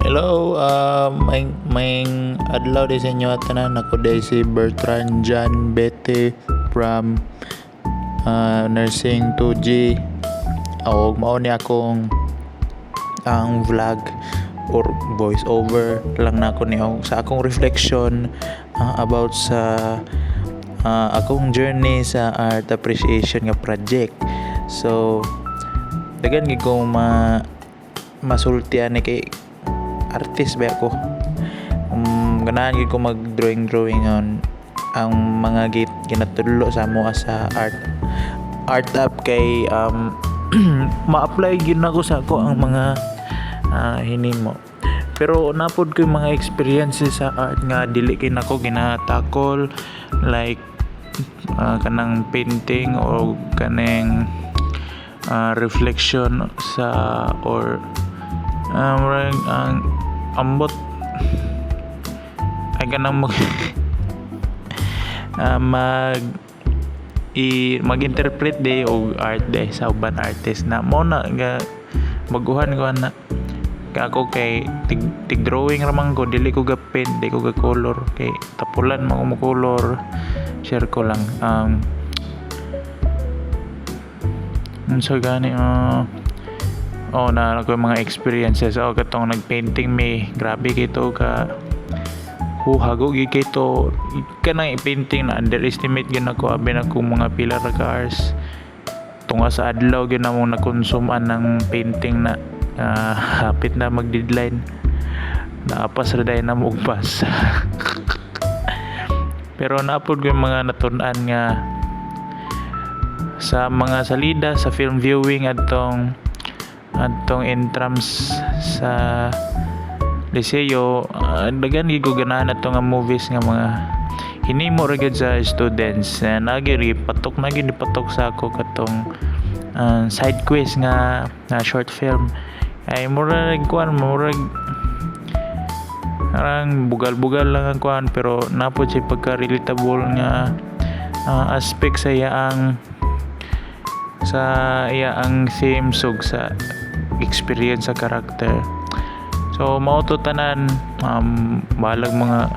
Hello, may adlaw di sa inyo tanan. Ako day si Bertrand John Bete from Nursing 2G. O mao ni akong ang vlog or voice over lang na ako niyo sa akong reflection about sa akong journey sa art appreciation nga project. So dagan gid ko masultian ni kay artist ba ako. Ganahan gid ko mag drawing on ang mga ginatudlo sa mo sa art up kay ma-apply gid nako sa ako ang mga hinimo. Pero napod ko yung mga experiences sa art nga dili kay nako ginatakol like kanang painting o kanang reflection sa or ang ambot ay kanang mag-interpret day o art day sa uban artist na mo na baguhan ko na ako kay tig drawing ramang ko dili ko ga paint di ko ga color kay tapulan mo color share ko lang so gani na ako yung mga experiences katong nagpainting may grabe kito ka hago gid kito kanang painting na underestimate gyud ako abi na kung mga pila ra ka hours tunga sa adlaw gyud na mong nakonsuman ng painting na hapit na mag-deadline naapas ra day na mugpas pero naapod ko yung mga natun-an nga sa mga salida sa film viewing atong intrams sa Liceo dagan gid ko ganahan ato nga movies nga mga hinimo ra gyud sa students nagiri patok sa ako katong side quest nga short film ay murag parang bugal-bugal lang ang kuan pero napod siya pagka-relatable nga aspect sa iyaang theme sug sa experience sa character. So mao to tanan balag mga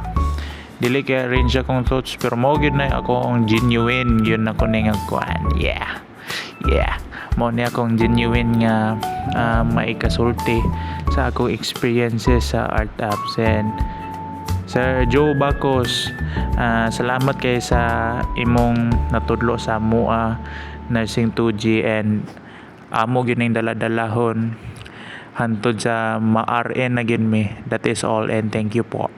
dili kay range akong thoughts pero mao gyud na ako ang genuine yun ako ning kuan. Yeah mao ni akong genuine nga maikasulti sa akong experiences sa art apps. And Sir Joe Bacos, salamat kay sa imong natudlo sa MUA Nursing 2G and amo gyud ning dala-dalahon hantod sa ma-RN na gyud mi. That is all and thank you po.